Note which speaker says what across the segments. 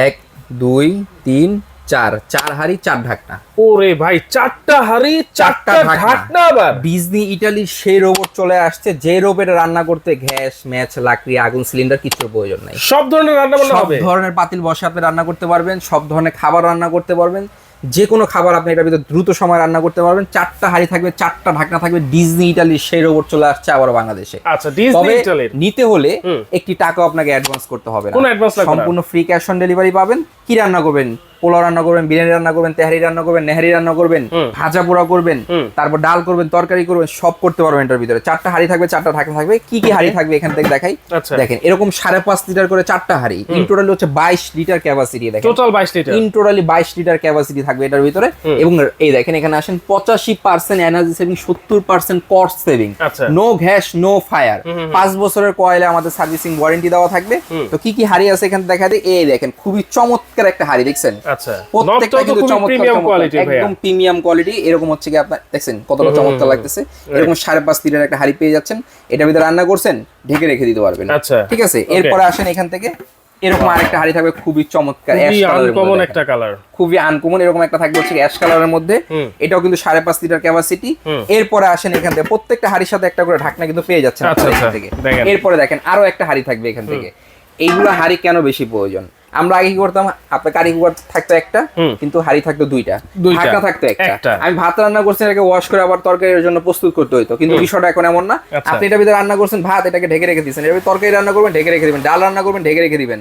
Speaker 1: 1 2 3 4 4 হাড়ি 4 ঢাকনা।
Speaker 2: ওরে ভাই, 4টা হাড়ি 4টা ঢাকনা। আবার
Speaker 1: ডিজনি ইটালির সেই রোবট চলে আসছে, যে রোবটে রান্না করতে গ্যাস ম্যাচ লাকড়ি আগুন সিলিন্ডার কিছু প্রয়োজন নাই।
Speaker 2: সব ধরনের রান্না বান্না হবে,
Speaker 1: সব ধরনের পাতিল বসে আপনি রান্না করতে পারবেন, সব ধরনের খাবার রান্না করতে পারবেন, যে কোনো খাবার আপনি এটার ভিতরে দ্রুত সময় রান্না করতে পারবেন। 4টা হাড়ি থাকবে, 4টা ঢাকনা থাকবে। ডিজনি ইটালির সেই রোবট চলে আসছে আবার বাংলাদেশে।
Speaker 2: আচ্ছা, ডিজনি ইটালির
Speaker 1: নিতে হলে একটি টাকা আপনাকে অ্যাডভান্স করতে হবে না,
Speaker 2: কোনো অ্যাডভান্স লাগবে না,
Speaker 1: সম্পূর্ণ ফ্রি ক্যাশ অন ডেলিভারি পাবেন। কি রান্না করবেন? পোলাও রান্না করবেন, বিরিয়ানি রান্না করবেন, তেহারি রান্না করবেন, নেহারি রান্না করবেন, ভাজা পোড়া করবেন, তারপর ডাল করবেন, তরকারি করবেন, সব করতে পারবেন এটার ভিতরে। 4টা হাড়ি থাকবে, 4টা ঢাকনা থাকবে। কি কি হাড়ি থাকবে এখান থেকে দেখাই। দেখেন এরকম 5.5 লিটার করে 4টা হাড়ি, ইন টোটালি হচ্ছে 22 লিটার ক্যাপাসিটি। দেখেন
Speaker 2: total 22 litre,
Speaker 1: in totally 22 litre capacity থাকবে এটার ভিতরে। এবং এই দেখেন এখানে আসেন 85% energy saving, 70% cost saving, no gas no fire. 5 বছরের কয়েলে আমাদের সার্ভিসিং ওয়ারেন্টি দেওয়া থাকবে। তো কি কি হাড়ি আছে এখানে দেখা দিই। এই দেখেন খুবই চমৎকার একটা হাড়ি, দেখছেন?
Speaker 2: আচ্ছা,
Speaker 1: প্রত্যেকটা কিন্তু চমৎকার, একদম প্রিমিয়াম কোয়ালিটি। এরকম হচ্ছে কি আপনার দেখছেন কতটা চমৎকার লাগতেছে। এরকম 5.5 লিটার একটা হাড়ি পেয়ে যাচ্ছেন। এটার ভিতরে রান্না করছেন, ঢেকে রেখে দিতে পারবেন।
Speaker 2: আচ্ছা,
Speaker 1: ঠিক আছে। এরপরে আসেন এখান থেকে এরকম আরেকটা হাড়ি থাকবে, খুবই চমৎকার,
Speaker 2: আনকমন একটা কালার,
Speaker 1: খুবই আনকমন। এরকম একটা থাকবে হচ্ছে অ্যাশ কালারের মধ্যে, এটাও কিন্তু 5.5 লিটার ক্যাপাসিটি। এরপরে আসেন এখান থেকে প্রত্যেকটা হাড়ির সাথে একটা করে ঢাকনা কিন্তু পেয়ে যাচ্ছেন এখান থেকে। এরপরে দেখেন আরো একটা হাড়ি থাকবে এখান থেকে। এইগুলো হাড়ি কেন বেশি প্রয়োজন? আমরা আগে কি করতাম, আপনার কারি কুকার থাকতো একটা, কিন্তু হাড়ি থাকতো দুইটা, ঢাকনা থাকতো একটা। আমি ভাত রান্না করছি, এটাকে ওয়াশ করে আবার তরকারির জন্য প্রস্তুত করতে হইতো। কিন্তু বিষয়টা এখন এমন না। আপনি এটার ভিতরে রান্না করছেন ভাত, এটাকে ঢেকে রেখে দিয়েছেন, এর তরকারি রান্না করবেন, ঢেকে রেখে দিবেন, ডাল রান্না করবেন, ঢেকে রেখে দিবেন।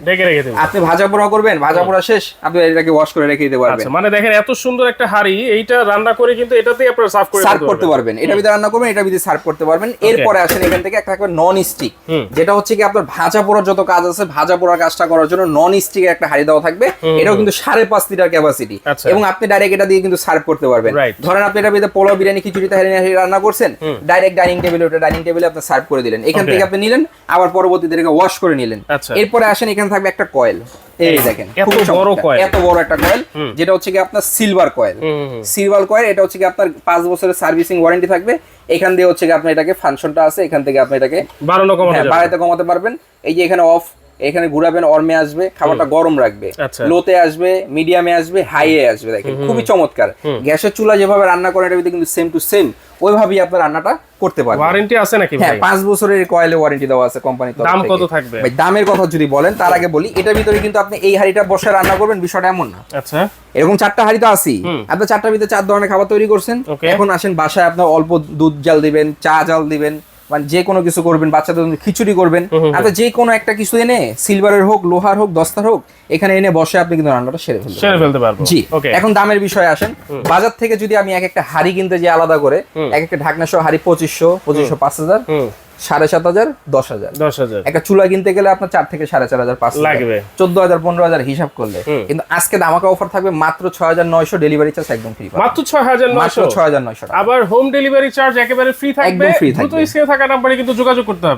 Speaker 1: আপনি ভাজা পোড়া করবেন, ভাজা পোড়া শেষ, আপনি এটাকে ওয়াশ করে রেখে দিতে পারবেন।
Speaker 2: মানে দেখেন এত সুন্দর একটা হাড়ি, এইটা রান্না করে কিন্তু এটাতেই আপনারা সার্ভ
Speaker 1: করতে পারবেন। এটার ভিতরে রান্না করবেন, এটার ভিতরে সার্ভ করতে পারবেন। এরপরে আসেন এখান থেকে একটা থাকবে নন স্টিক, যেটা হচ্ছে কি আপনার ভাজা পোড়ার যত কাজ আছে, ভাজা পোড়ার কাজটা করার জন্য নন স্টিকের একটা হাড়ি দেওয়া থাকবে। এটাও কিন্তু 5.5 লিটার ক্যাপাসিটি, এবং আপনি ডাইরেক্ট এটা দিয়ে কিন্তু সার্ভ করতে পারবেন। ধরেন আপনি এটার ভিতরে পোলাও, বিরিয়ানি, খিচুড়ি, তেহারি রান্না করছেন, ডাইরেক্ট ডাইনিং টেবিলে, ওটা ডাইনিং টেবিলে আপনি সার্ভ করে দিলেন। এখান থেকে আপনি নিলেন, আবার পরবর্তীতে এটাকে ওয়াশ করে নিলেন। এরপরে আসেন এখানে থাকবে একটা কয়েল। এই দেখেন এত বড় একটা কয়েল, যেটা হচ্ছে কি আপনার সিলভার কয়েল। সিলভার কয়েল, এটা হচ্ছে কি আপনার 5 বছরের সার্ভিসিং ওয়ারেন্টি থাকবে। এখান দিয়ে হচ্ছে কি আপনি এটাকে ফাংশনটা আছে, এখান থেকে আপনি এটাকে বাড়াতে কমাতে পারবেন। এই যে এখানে অফ, এখানে ঘুরাবেন, অর্মে আসবে, খাবারটা গরম রাখবে, লোতে আসবে, মিডিয়ামে আসবে, হাইয়ে আসবে। দেখেন খুবই চমৎকার। গ্যাসের চুলা যেভাবে রান্না করেন এটা কিন্তু সেম টু সেম ওইভাবেই আপনার রান্নাটা করতে পারবেন।
Speaker 2: ওয়ারেন্টি আছে নাকি?
Speaker 1: হ্যাঁ, 5 বছরের কয়েলে ওয়ারেন্টি দেওয়া আছে কোম্পানির তরফ থেকে।
Speaker 2: দাম কত থাকবে
Speaker 1: ভাই? দামের কথা যদি বলেন তার আগে বলি, এটার ভিতরে কিন্তু আপনি এই হাড়িটা বসে রান্না করবেন, বিষয়টা এমন না।
Speaker 2: আচ্ছা, এরকম
Speaker 1: এরকম 4টা হাড়ি তো আছেই, আপনি 4টার ভিতরে 4 ধরনের খাবার তৈরি করছেন। এখন আসেন বাসায় আপনার অল্প দুধ জাল দিবেন, চা জাল দিবেন, মানে যে কোনো কিছু করবেন, বাচ্চাদের জন্য খিচুড়ি করবেন, আপনি যে কোনো একটা কিছু এনে, সিলভারের হোক, লোহার হোক, দস্তার হোক, এখানে এনে বসে আপনি কিন্তু রান্নাটা সেরে ফেলতে পারবেন। জি। এখন দামের বিষয়ে আসেন। বাজার থেকে যদি আমি এক একটা হাড়ি কিনতে যাই আলাদা করে, এক একটা ঢাকনা সহ হাড়ি 2500, 5,000, 7,500, 10,000। একটা চুলা কিনতে গেলে আপনার 4 থেকে 4,500, 5 লাগবে, 14,000, 15,000 হিসাব করলে। কিন্তু আজকে ধামাকা অফার থাকবে মাত্র 6,900, ডেলিভারি চার্জ একদম ফ্রি।
Speaker 2: মাত্র 6,900,
Speaker 1: মাত্র 6,900 টাকা।
Speaker 2: আবার হোম ডেলিভারি চার্জ একেবারে ফ্রি থাকবে। দ্রুত স্ক্রিনে থাকা নম্বরে কিন্তু যোগাযোগ করতে হবে।